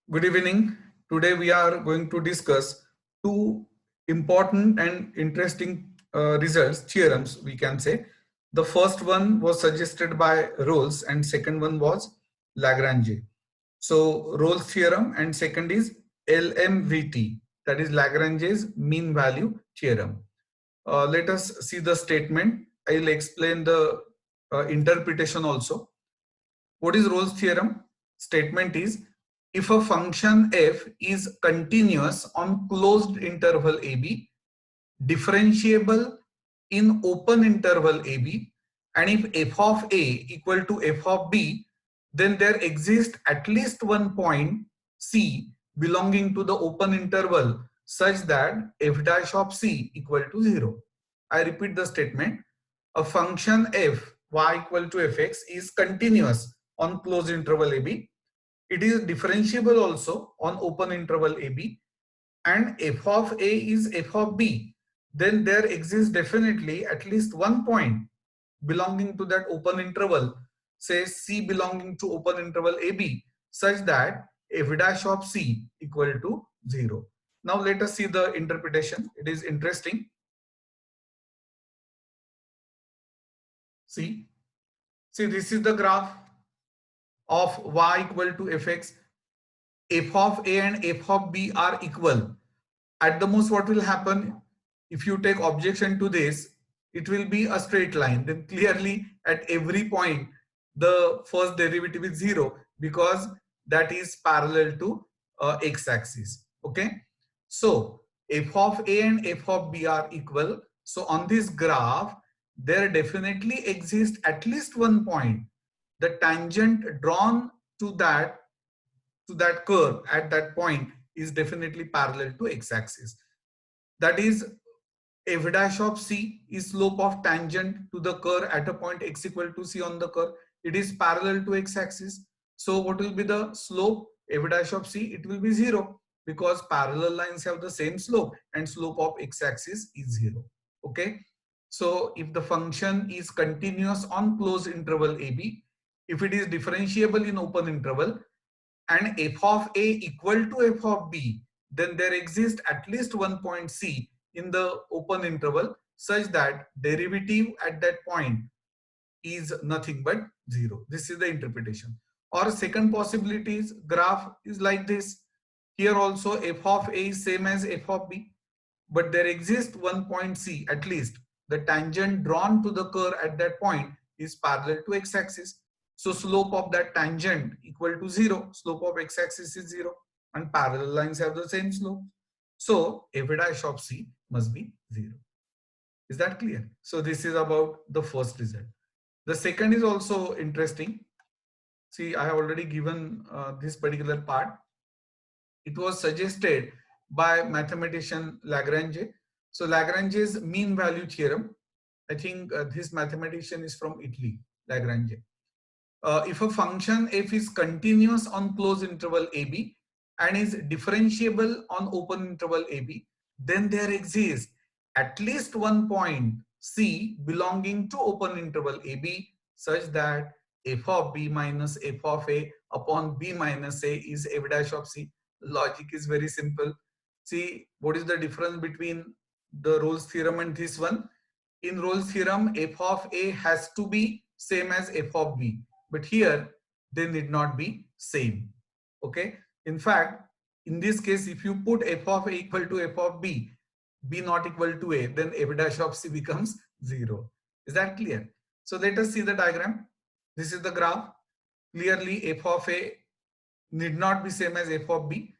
Good evening. Today we are going to discuss two important and interesting results, theorems we can say. The first one was suggested by Rolls and second one was Lagrange. So Rolls theorem and second is LMVT, that is Lagrange's mean value theorem. Let us see the statement. I will explain the interpretation also. What is Rolle's theorem? Statement is, if a function f is continuous on closed interval ab, differentiable in open interval ab, and if f of a equal to f of b, then there exists at least one point c belonging to the open interval such that f dash of c equal to 0. I repeat the statement. A function f y equal to fx is continuous on closed interval ab. It is differentiable also on open interval ab, and f of a is f of b, then there exists definitely at least one point belonging to that open interval, say c belonging to open interval ab, such that f dash of c equal to 0. Now let us see the interpretation. It is interesting. See, this is the graph of y equal to fx. F of a and f of b are equal. At the most, what will happen if you take objection to this? It will be a straight line. Then clearly at every point the first derivative is 0 because that is parallel to x-axis. Okay, so f of a and f of b are equal. So on this graph there definitely exists at least one point. The tangent drawn to that curve at that point is definitely parallel to x-axis. That is, f dash of c is slope of tangent to the curve at a point x equal to c on the curve. It is parallel to x-axis. So what will be the slope? F dash of c, it will be 0 because parallel lines have the same slope and slope of x-axis is 0. Okay. So if the function is continuous on closed interval ab, if it is differentiable in open interval, and f of a equal to f of b, then there exists at least one point c in the open interval such that derivative at that point is nothing but 0. This is the interpretation. Or second possibility is graph is like this. Here also f of a is same as f of b, but there exists one point c at least. The tangent drawn to the curve at that point is parallel to x-axis. So slope of that tangent equal to 0. Slope of x-axis is 0 and parallel lines have the same slope. So f dash of c must be 0. Is that clear? So this is about the first result. The second is also interesting. See, I have already given this particular part. It was suggested by mathematician Lagrange. So Lagrange's mean value theorem, I think this mathematician is from Italy, Lagrange. If a function f is continuous on closed interval ab and is differentiable on open interval ab, then there exists at least one point c belonging to open interval ab such that f of b minus f of a upon b minus a is f dash of c. Logic is very simple. See, what is the difference between the Rolle's theorem and this one? In Rolle's theorem, f of a has to be same as f of b, but here they need not be same. Okay, in fact, in this case, if you put f of a equal to f of b, b not equal to a, then f dash of c becomes 0. Is that clear? So let us see the diagram. This is the graph. Clearly f of a need not be same as f of b.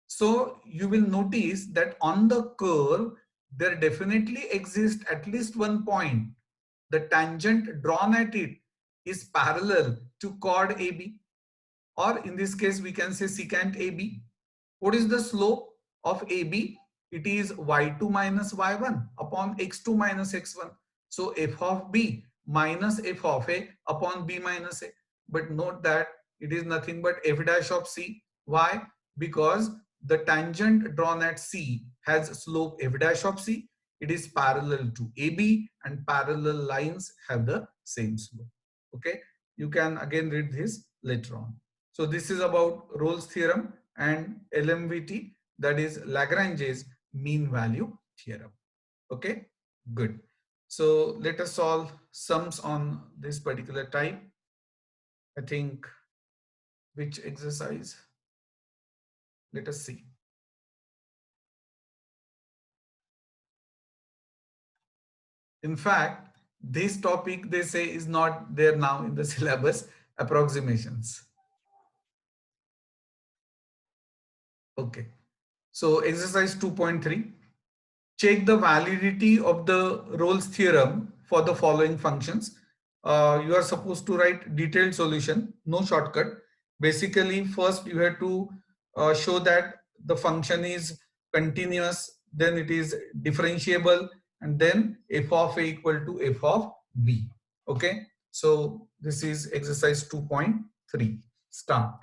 So you will notice that on the curve there definitely exists at least one point. The tangent drawn at it is parallel to chord AB, or in this case we can say secant AB. What is the slope of AB? It is y2 minus y1 upon x2 minus x1. So f of b minus f of a upon b minus a. But note that it is nothing but f dash of c. Why? Because the tangent drawn at c has slope f dash of c. It is parallel to AB and parallel lines have the same slope. Okay, you can again read this later on. So this is about Rolle's theorem and LMVT, that is Lagrange's mean value theorem. Okay, good. So let us solve sums on this particular type. I think which exercise? Let us see. In fact, this topic they say is not there now in the syllabus, approximations. Okay. So exercise 2.3. Check the validity of the Rolle's theorem for the following functions. You are supposed to write detailed solution, no shortcut. Basically, first you have to show that the function is continuous, then it is differentiable, and then f of a equal to f of b. Okay, so this is exercise 2.3. Start.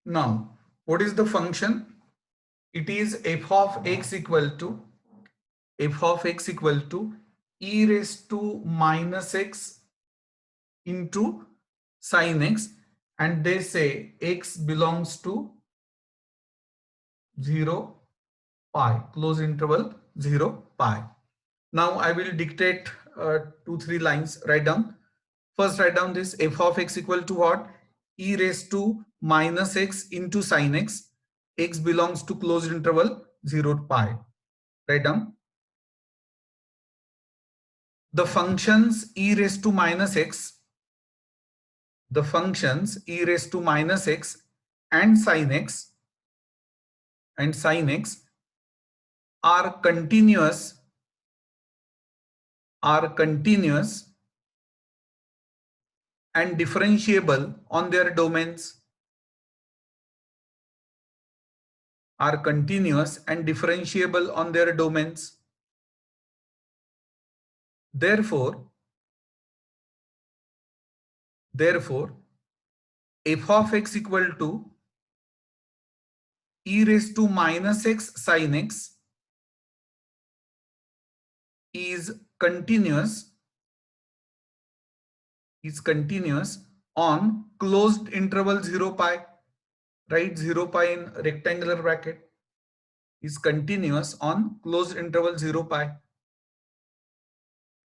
Now, what is the function? It is f of x equal to e raised to minus x into sin x, and they say x belongs to 0 pi, close interval 0 pi. Now I will dictate 2-3 lines. Write down. First write down this f of x equal to what? E raised to minus x into sin x. X belongs to closed interval 0 to pi. Write down. The functions e raised to minus x, and sin x are continuous and differentiable on their domains. Therefore, f of x equal to e raised to minus x sin x is continuous on closed interval 0 pi. Write 0 pi in rectangular bracket. Is continuous on closed interval 0 pi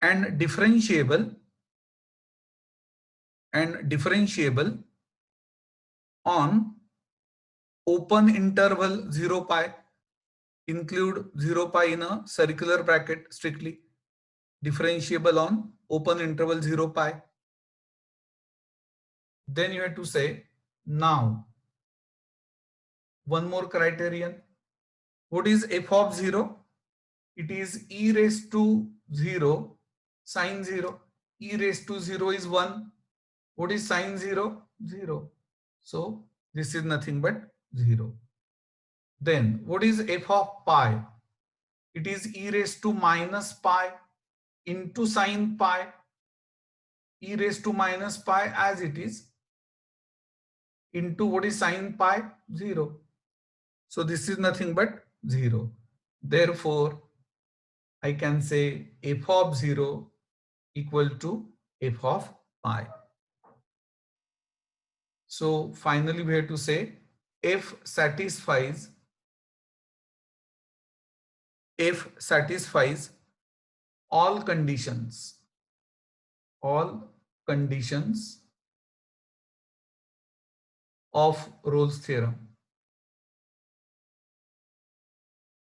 and differentiable on open interval 0 pi. Include 0 pi in a circular bracket strictly. Differentiable on open interval 0 pi. Then you have to say, now one more criterion. What is f of 0? It is e raised to 0 sin 0. E raised to 0 is 1. What is sin 0? 0. So this is nothing but 0. Then what is f of pi? It is e raised to minus pi into sin pi. E raised to minus pi as it is into what is sin pi? 0. So this is nothing but 0. Therefore, I can say f of 0 equal to f of pi. So finally we have to say f satisfies all conditions of Rolle's theorem.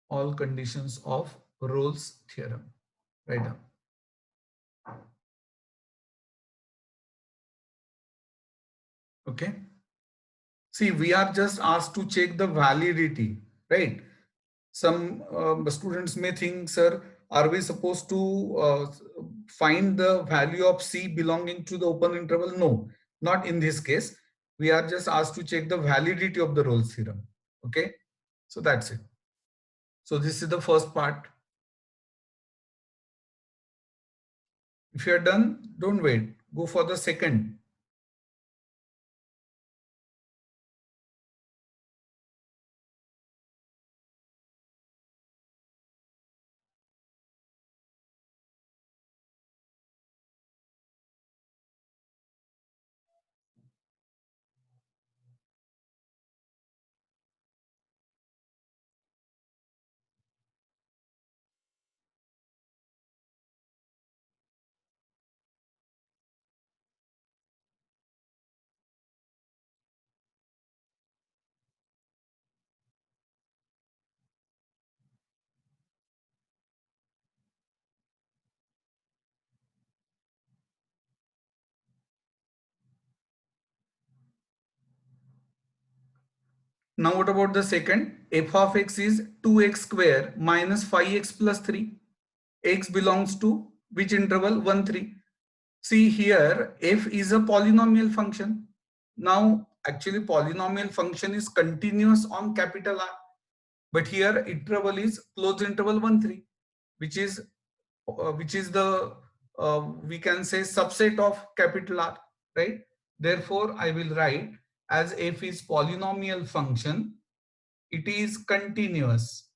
All conditions of Rolle's theorem. Write down. Okay. See, we are just asked to check the validity, right? Some students may think, sir, are we supposed to find the value of C belonging to the open interval? No, not in this case. We are just asked to check the validity of the Rolle's theorem. Okay, so that's it. So this is the first part. If you are done, don't wait. Go for the second. Now what about the second? F of x is 2x square minus 5x plus 3. X belongs to which interval? 1, 3. See here, f is a polynomial function. Now actually polynomial function is continuous on capital R. But here interval is closed interval 1, 3, which is the we can say subset of capital R, right? Therefore, I will write as f is polynomial function, it is continuous.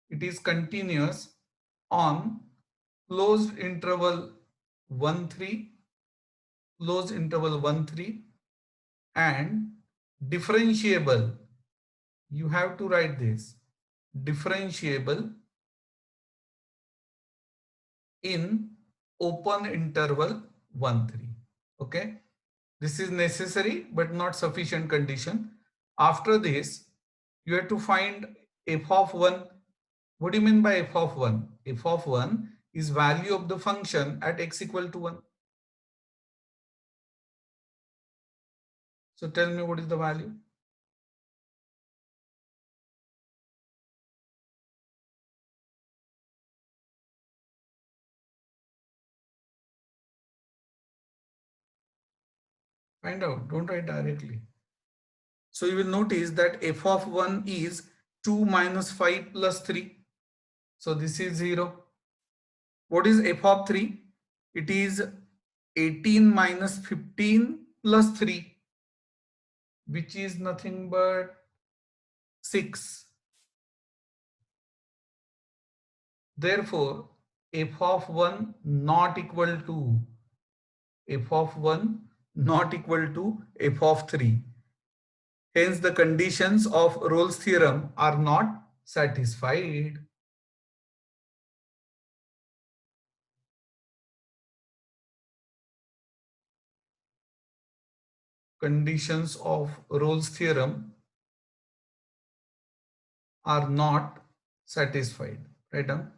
It is continuous on closed interval 1, 3, closed interval 1, 3, and differentiable. You have to write this, differentiable in open interval 1, 3. Okay, this is necessary but not sufficient condition. After this, you have to find f of 1. What do you mean by f of 1? F of 1 is value of the function at x equal to 1. So tell me, what is the value? Find out, don't write directly. So you will notice that f of 1 is 2 minus 5 plus 3. So this is 0. What is f of 3? It is 18 minus 15 plus 3, which is nothing but 6. Therefore, f of 1 not equal to f of 1 not equal to f of 3. Hence, the conditions of Rolle's theorem are not satisfied. Conditions of Rolle's theorem are not satisfied. Right down.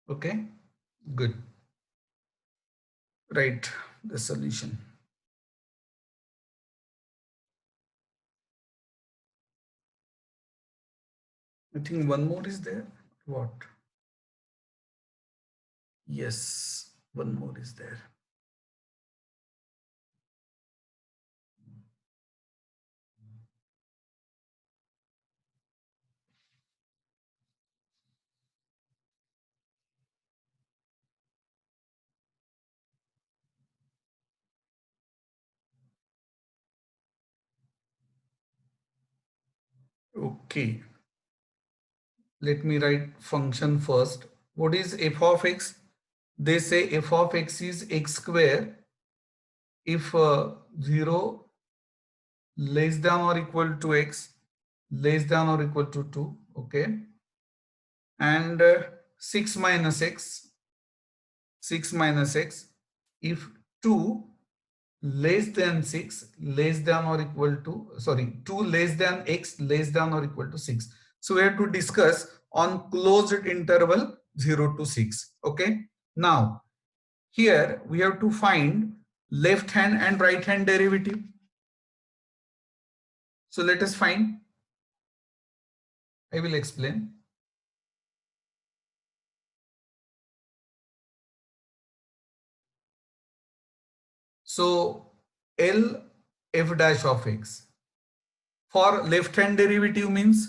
Okay, good. Write the solution. I think one more is there. What? Yes, one more is there. Okay, let me write function first. What is f of x? They say f of x is x square if 0 less than or equal to x, less than or equal to 2. Okay, and 6 minus x, 6 minus x if 2 less than 6, less than or equal to, sorry, 2 less than x, less than or equal to 6. So we have to discuss on closed interval 0 to 6. Okay, now here we have to find left hand and right hand derivative. So let us find. I will explain. So L f dash of x for left hand derivative means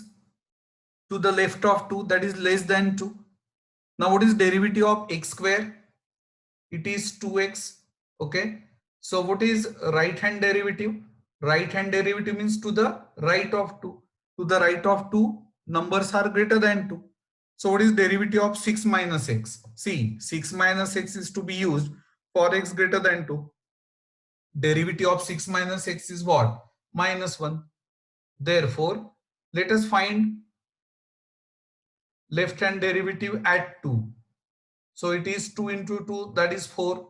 to the left of 2, that is less than 2. Now what is derivative of x square? It is 2x. Okay, so what is right hand derivative? Right hand derivative means to the right of 2. To the right of 2, numbers are greater than 2. So what is derivative of 6 minus x? See, 6 minus x is to be used for x greater than 2. Derivative of 6 minus x is what? Minus 1. Therefore, let us find left hand derivative at 2. So it is 2 into 2, that is 4.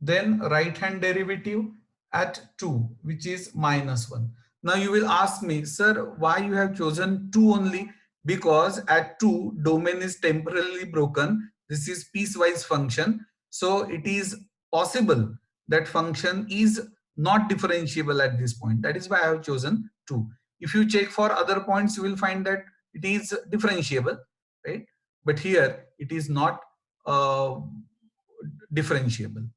Then right hand derivative at 2, which is minus 1. Now you will ask me, sir, why you have chosen 2 only? Because at 2, domain is temporarily broken. This is piecewise function. So it is possible that function is not differentiable at this point. That is why I have chosen 2. If you check for other points, you will find that it is differentiable, right? But here it is not uh, differentiable.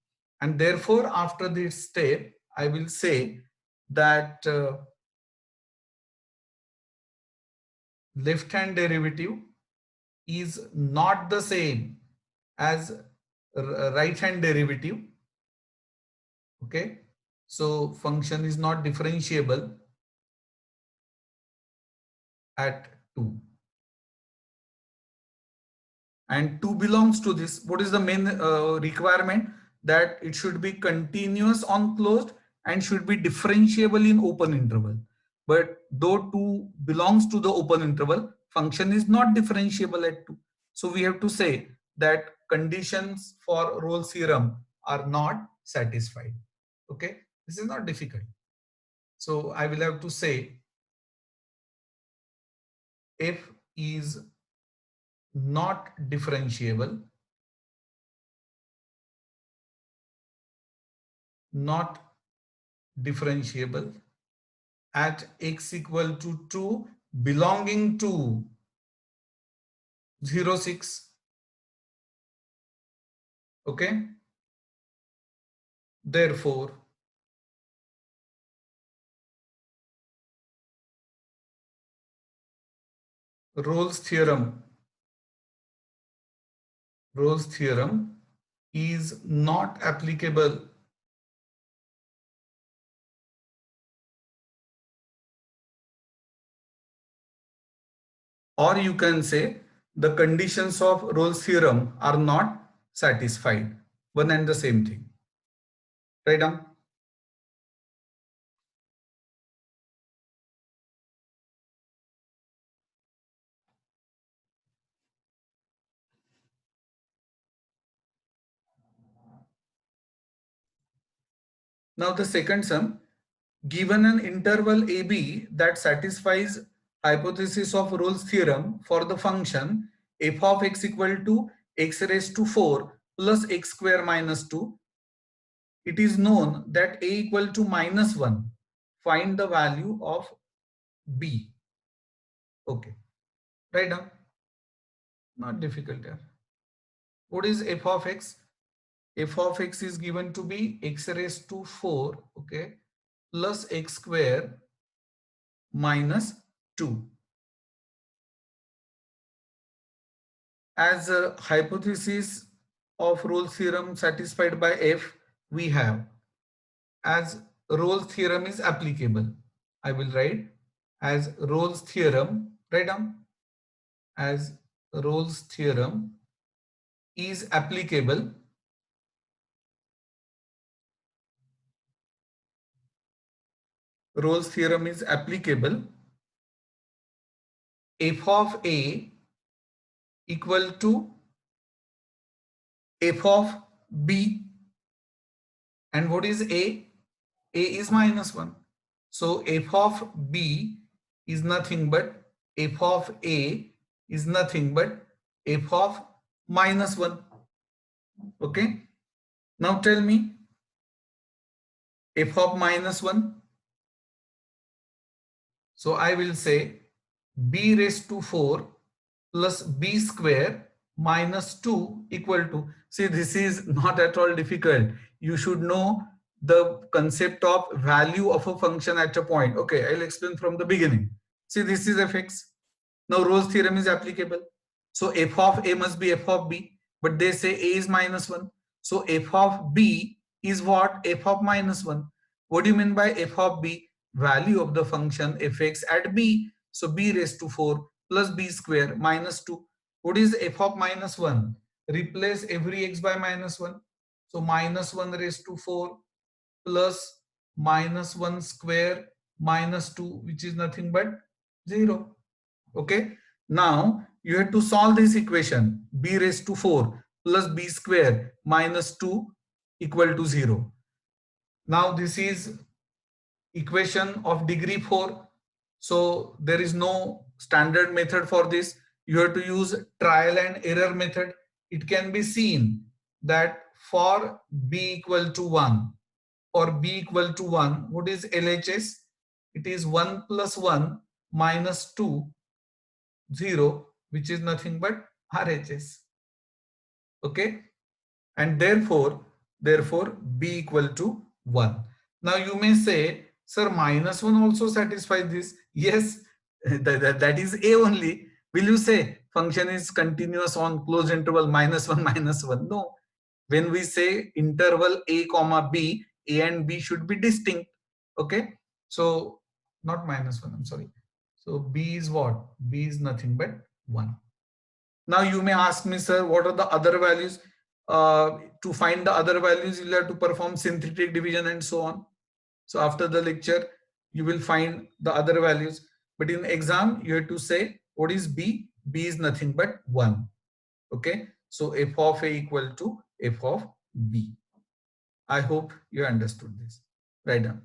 And therefore, after this step, I will say that left hand derivative is not the same as right hand derivative. Okay, so function is not differentiable at 2, and 2 belongs to this. What is the main requirement? That it should be continuous on closed and should be differentiable in open interval. But though 2 belongs to the open interval, function is not differentiable at 2. So we have to say that conditions for Rolle's theorem are not satisfied. Okay, this is not difficult. So I will have to say f is not differentiable, not differentiable at x equal to 2 belonging to 0, 6. Okay, therefore Rolle's theorem is not applicable or you can say the conditions of Rolle's theorem are not satisfied. One and the same thing. Right down. Now the second sum, given an interval AB that satisfies hypothesis of Rolle's theorem for the function f of x equal to x raised to 4 plus x square minus 2, it is known that a equal to minus 1. Find the value of b. Okay, write down. Not difficult here. What is f of x? F of x is given to be x raised to 4, okay, plus x square minus 2. As a hypothesis of Rolle's theorem satisfied by f, we have as Rolle's theorem is applicable. I will write as Rolle's theorem, write down, as Rolle's theorem is applicable. Rolle's theorem is applicable. F of a equal to f of b. And what is a? A is minus 1. So f of b is nothing but f of a is nothing but f of minus 1. Okay. Now tell me f of minus 1. So I will say b raised to 4 plus b square minus 2 equal to, see, this is not at all difficult. You should know the concept of value of a function at a point. Okay, I'll explain from the beginning. See, this is fx. Now Rolle's theorem is applicable. So f of a must be f of b, but they say a is minus 1. So f of b is what? F of minus 1. What do you mean by f of b? Value of the function fx at b. So b raised to 4 plus b square minus 2. What is f of minus 1? Replace every x by minus 1. So minus 1 raised to 4 plus minus 1 square minus 2, which is nothing but 0. Okay. Now you have to solve this equation, b raised to 4 plus b square minus 2 equal to 0. Now this is equation of degree 4. So there is no standard method for this. You have to use trial and error method. It can be seen that for b equal to 1, for b equal to 1, what is LHS? It is 1 plus 1 minus 2, 0, which is nothing but RHS. Okay, and therefore b equal to 1. Now you may say, sir, minus 1 also satisfies this. Yes, that is a only. Will you say function is continuous on closed interval minus 1 minus 1? No. When we say interval a comma b, a and b should be distinct. Okay, so not minus 1, I'm sorry. So b is what? B is nothing but 1. Now you may ask me, sir, what are the other values? To find the other values, you'll have to perform synthetic division and so on. So after the lecture, you will find the other values. But in exam, you have to say what is b? B is nothing but 1. Okay. So f of a equal to f of b. I hope you understood this. Right down.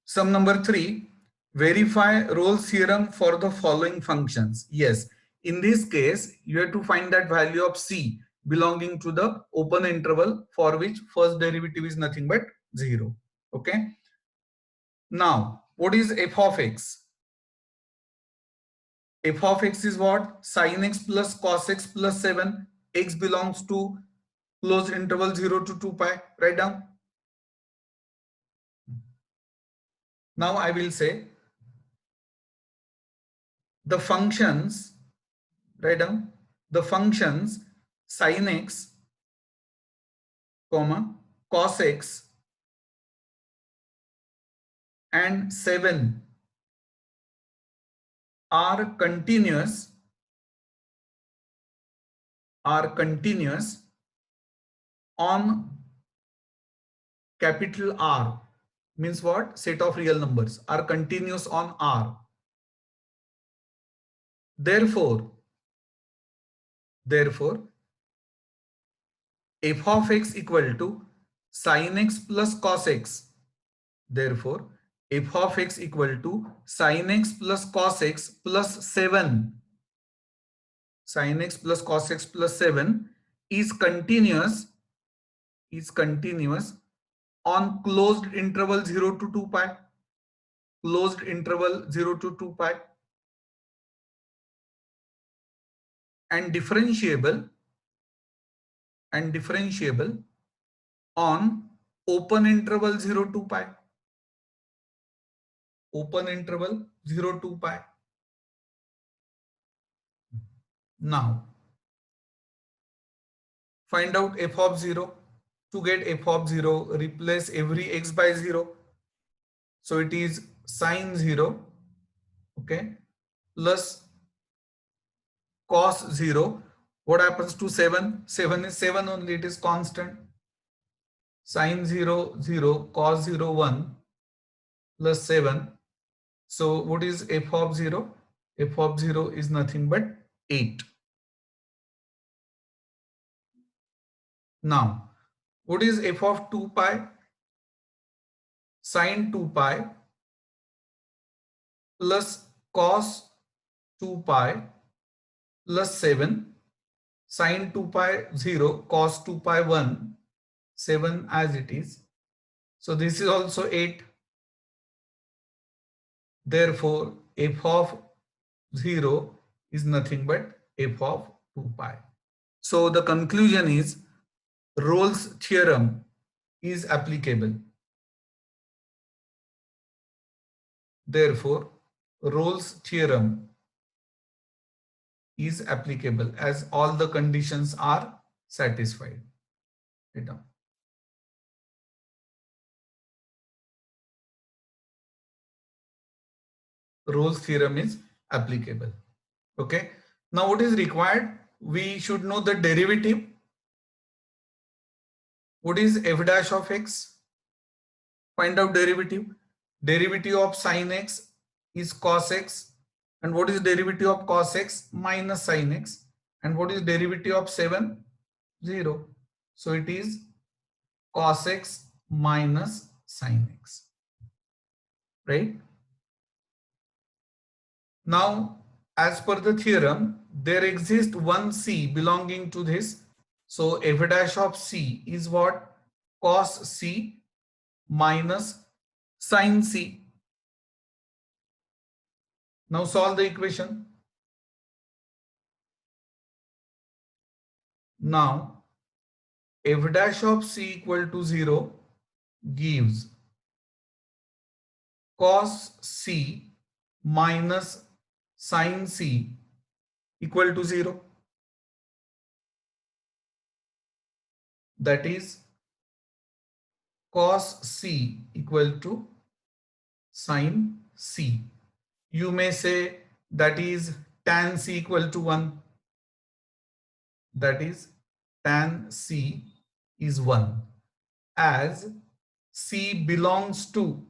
Sum number 3, verify Rolle's theorem for the following functions. Yes, in this case, you have to find that value of c belonging to the open interval for which first derivative is nothing but 0. Okay. Now, what is f of x? F of x is what? Sin x plus cos x plus 7. X belongs to closed interval 0 to 2 pi. Write down. Now I will say the functions, write down, the functions sin x, comma, cos x and 7 are continuous on capital R. Means what? Set of real numbers are continuous on R. Therefore, f of x equal to sin x plus cos x. Therefore, f of x equal to sin x plus cos x plus 7. Sin x plus cos x plus 7 is continuous on closed interval 0 to 2 pi. Closed interval 0 to 2 pi. And differentiable on open interval 0 to pi. Open interval 0 to pi. Now, find out f of 0. To get f of 0, replace every x by 0. So it is sin 0, okay, plus cos 0. What happens to 7? 7 is 7 only, it is constant. Sin 0, 0, cos 0, 1 plus 7. So what is f of 0? F of 0 is nothing but 8. Now, what is f of 2 pi? Sin 2 pi plus cos 2 pi plus 7. Sin 2 pi 0, cos 2 pi 1, 7 as it is. So this is also 8. Therefore, f of 0 is nothing but f of 2 pi. So the conclusion is Rolle's theorem is applicable. Therefore, Rolle's theorem is applicable as all the conditions are satisfied. Write down. Rolle's theorem is applicable. Okay. Now what is required? We should know the derivative. What is f dash of x? Find out derivative. Derivative of sin x is cos x. And what is derivative of cos x? Minus sin x. And what is derivative of 7? 0. So it is cos x minus sin x, right? Now, as per the theorem, there exists one c belonging to this. So f dash of c is what? Cos c minus sin c. Now solve the equation. Now f dash of c equal to 0 gives cos c minus sin c equal to 0. That is cos c equal to sin c. You may say that is tan c equal to 1. That is tan c is 1 as c belongs to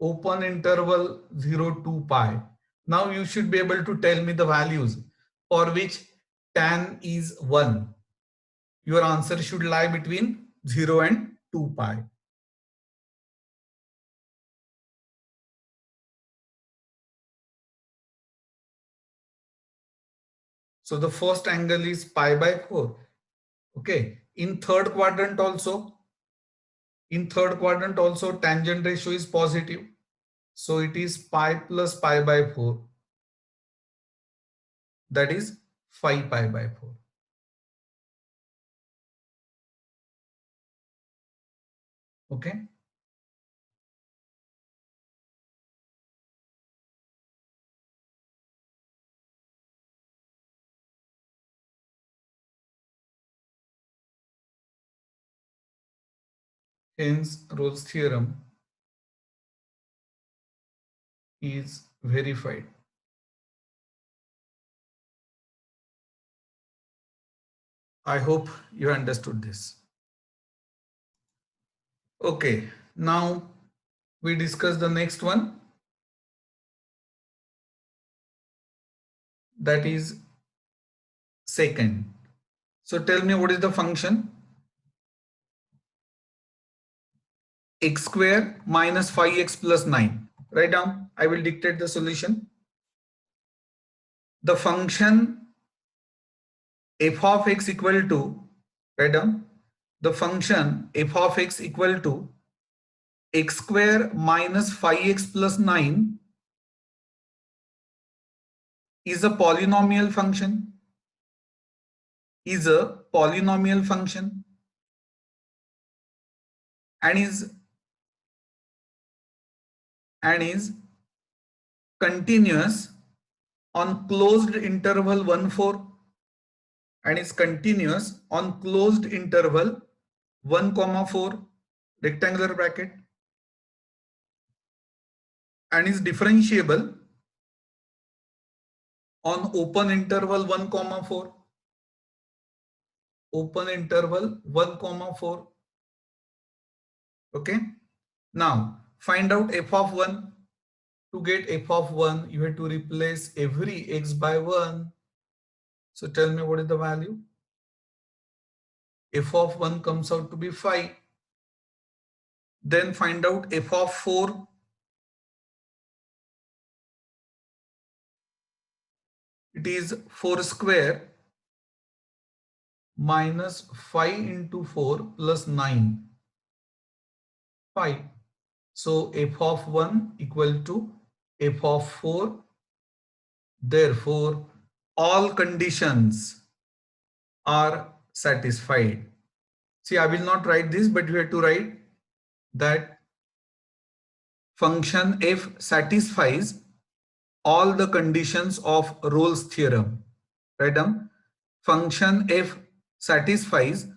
open interval 0 to pi. Now you should be able to tell me the values for which tan is 1. Your answer should lie between 0 and 2 pi. So the first angle is pi by 4. Okay. In third quadrant also, tangent ratio is positive. So it is pi plus pi by 4. That is 5 pi by 4. Okay. Hence Rolle's theorem is verified. I hope you understood this. Okay, now we discuss the next one, that is secant. So tell me, what is the function? X square minus 5x plus 9. Write down. I will dictate the solution. The function f of x equal to, write down, the function f of x equal to x square minus 5x plus 9 is a polynomial function. Is a polynomial function and is continuous on closed interval 1 4, and is continuous on closed interval 1 comma 4 rectangular bracket, and is differentiable on open interval 1 comma 4, open interval 1 comma 4. Okay. Now find out f of 1. To get f of 1, you have to replace every x by 1. So tell me, what is the value? F of 1 comes out to be 5. Then find out f of 4. It is 4 square minus 5 into 4 plus 9. 5. So f of 1 equal to f of 4. Therefore, all conditions are satisfied. See, I will not write this, but you have to write that function f satisfies all the conditions of Rolle's theorem. Write down. Function f satisfies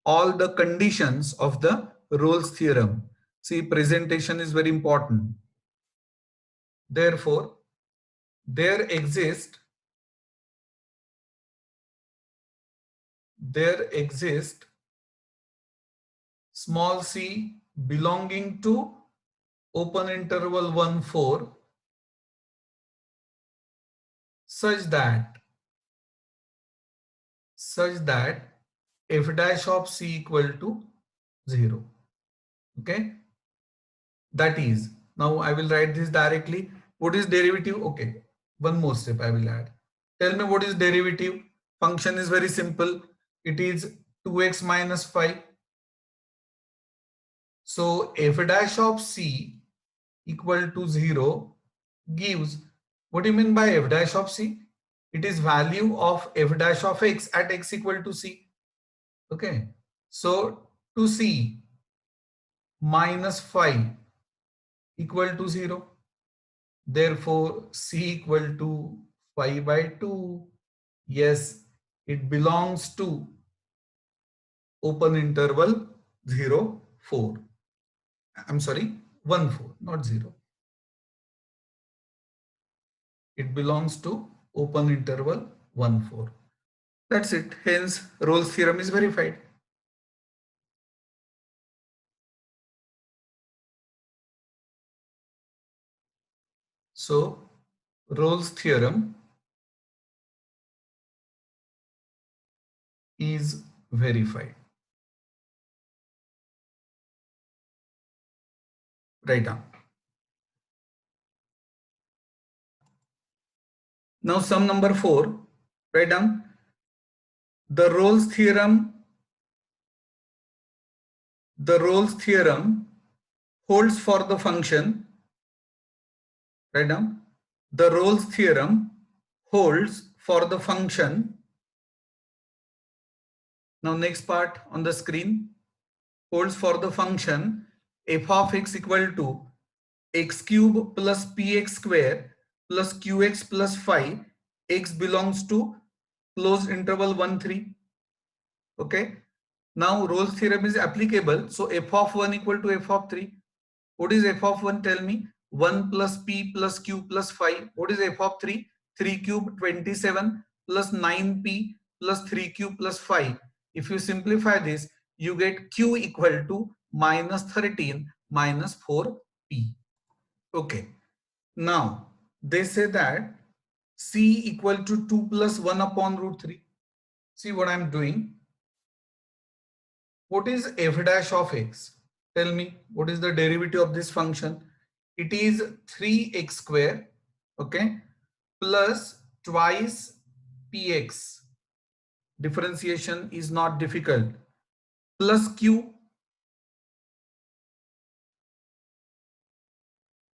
all the conditions of the Rolle's theorem. See, presentation is very important. Therefore, there exists small c belonging to open interval 1 4 such that f dash of c equal to 0. Okay, that is, now I will write this directly. What is derivative? Okay, one more step I will add. Tell me what is derivative. Function is very simple. It is 2x minus 5. So f dash of c equal to 0 gives, what do you mean by f dash of c? It is value of f dash of x at x equal to c. Okay, so to c minus 5 equal to 0. Therefore, c equal to 5 by 2. Yes, it belongs to open interval 0, 4. I'm sorry, 1, 4, not 0. It belongs to open interval 1, 4. That's it. Hence, Rolle's theorem is verified. So, Rolle's theorem is verified. Write down. Now, sum number 4. Write down. The Rolle's theorem holds for the function. Write down. The Rolle's theorem holds for the function. Now, next part on the screen, holds for the function f of x equal to x cube plus px square plus qx plus 5. X belongs to closed interval 1, 3. Okay. Now Rolle's theorem is applicable. So f of 1 equal to f of 3. What is f of 1? Tell me. 1 plus p plus q plus 5. What is f of 3? 3 cube 27 plus 9p plus 3 cube plus 5. If you simplify this, you get q equal to minus 13 minus 4p. Okay. Now they say that c equal to 2 plus 1 upon root 3. See what I'm doing. What is f dash of x? Tell me, what is the derivative of this function? It is 3x square, okay, plus twice px. Differentiation is not difficult. Plus q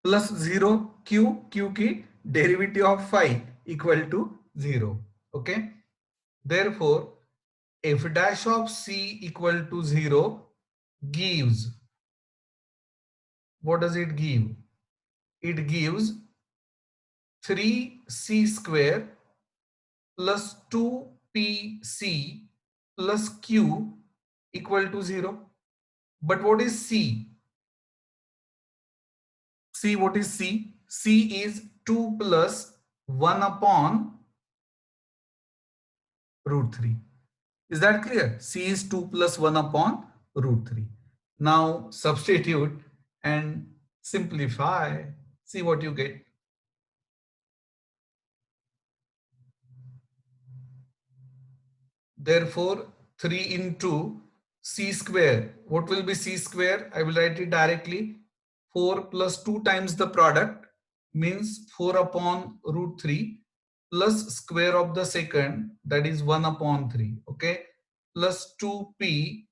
plus 0 q की derivative of 5 equal to 0. Okay. Therefore, f dash of c equal to 0 gives, what does it give? It gives 3c square plus 2pc plus q equal to 0. But what is c? C, what is c? C is 2 plus 1 upon root 3. Is that clear? C is 2 plus 1 upon root 3. Now substitute and simplify. See what you get. Therefore, 3 into c square. What will be c square? I will write it directly. 4 plus 2 times the product means 4 upon root 3 plus square of the second, that is 1 upon 3. Okay. Plus 2p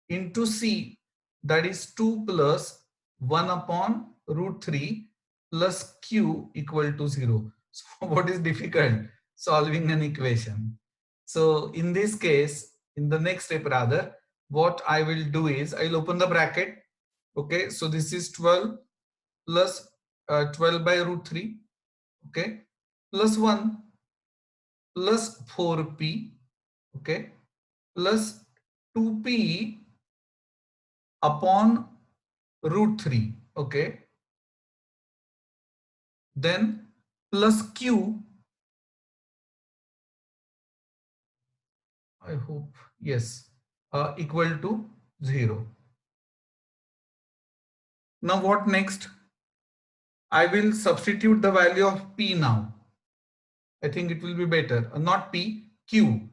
into c, that is 2 plus 1 upon root 3 plus q equal to 0. So what is difficult? Solving an equation. So in this case, in the next step rather, what I will do is I'll open the bracket. Okay, so this is 12 plus 12 by root 3. Okay, plus 1 plus 4p. Okay, plus 2p upon root 3. Okay, then plus q. I hope, yes, equal to 0. Now what next? I will substitute the value of p now. I think it will be better. Not p, q.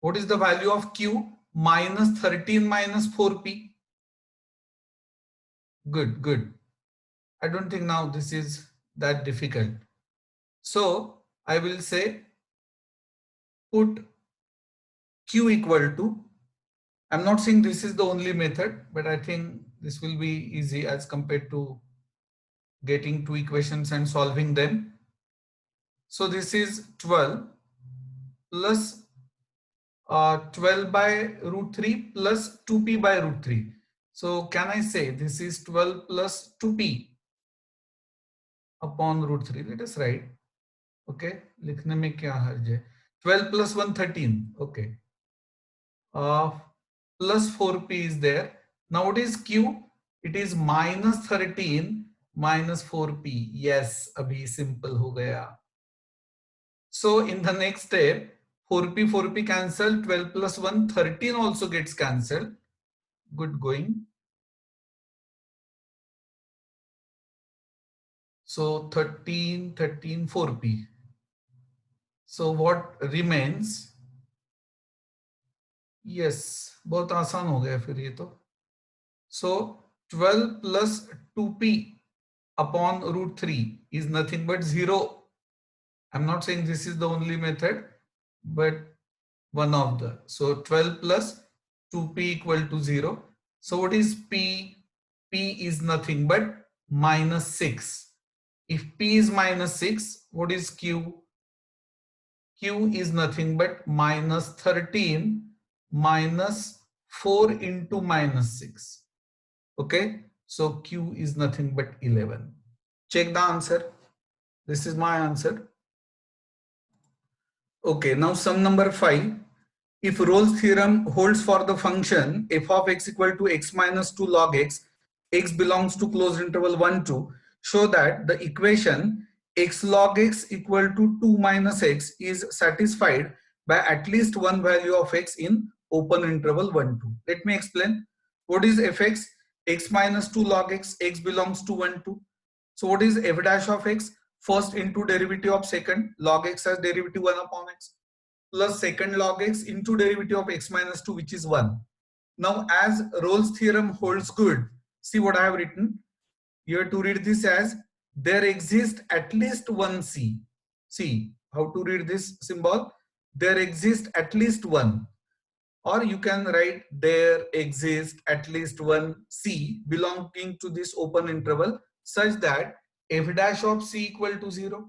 What is the value of q? Minus 13 minus 4p. Good, good. I don't think now this is that difficult. So I will say put q equal to, I'm not saying this is the only method, but I think this will be easy as compared to getting two equations and solving them. So this is 12 plus 12 by root 3 plus 2p by root 3. So can I say this is 12 plus 2p upon root 3? Let us write. Okay, लिखने में क्या हर्ज है? 12 plus 1 13. Okay. Plus 4p is there. Now what is q? It is minus 13 minus 4p. Yes, abhi simple ho gaya. So in the next step, 4p cancel, 12 plus 1 13 also gets cancelled. Good going. So 13 4p. So what remains? Yes, बहुत आसान हो गया फिर ये तो. So 12 plus 2p upon root 3 is nothing but 0. I'm not saying this is the only method, but one of the. So 12 plus 2p equal to 0. So what is p? P is nothing but minus 6. If p is minus 6, what is q? Q is nothing but minus 13 minus 4 into minus 6. Okay, so Q is nothing but 11. Check the answer. This is my answer. Okay, now sum number 5. If Rolle's theorem holds for the function f of x equal to x minus 2 log x belongs to closed interval 1 2, show that the equation x log x equal to 2 minus x is satisfied by at least one value of x in open interval 1 2. Let me explain. What is fx? X minus 2 log x belongs to 1 2. So what is f dash of x? First into derivative of second, log x as derivative 1 upon x, plus second log x into derivative of x minus 2, which is 1. Now as Rolle's theorem holds good, see what I have written. You have to read this as there exists at least one c. See how to read this symbol. There exists at least one. Or you can write there exists at least one c belonging to this open interval such that f dash of c equal to 0.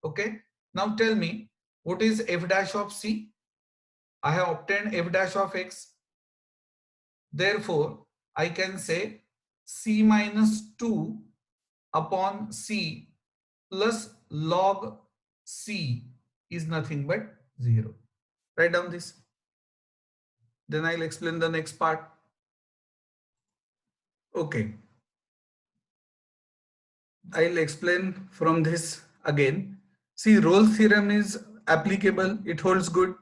Okay. Now tell me, what is f dash of c? I have obtained f dash of x. Therefore, I can say c minus 2 upon c plus log c is nothing but 0. Write down this. Then I'll explain the next part. Okay. I'll explain from this again. See, Rolle's theorem is applicable. It holds good.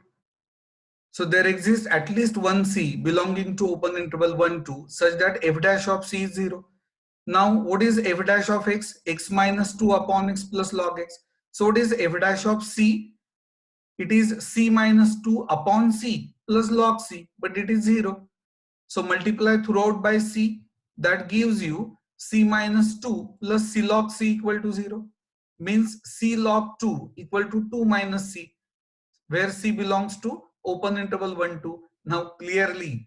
So there exists at least one c belonging to open interval 1 2 such that f dash of c is 0. Now what is f dash of x? X minus 2 upon x plus log x. So what is f dash of c? It is c minus 2 upon c plus log c, but it is 0. So multiply throughout by c, that gives you c minus 2 plus c log c equal to 0. Means c log 2 equal to 2 minus c, where c belongs to open interval 1 2. Now clearly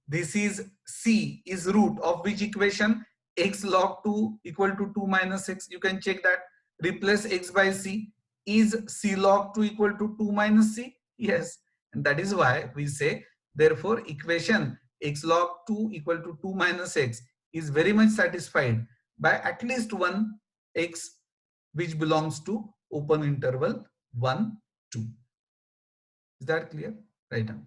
this is c is root of which equation? X log 2 equal to 2 minus x. You can check that. Replace x by c. Is c log 2 equal to 2 minus c? Yes. And that is why we say, therefore equation x log 2 equal to 2 minus x is very much satisfied by at least one x which belongs to open interval 1 2. Is that clear? Right now.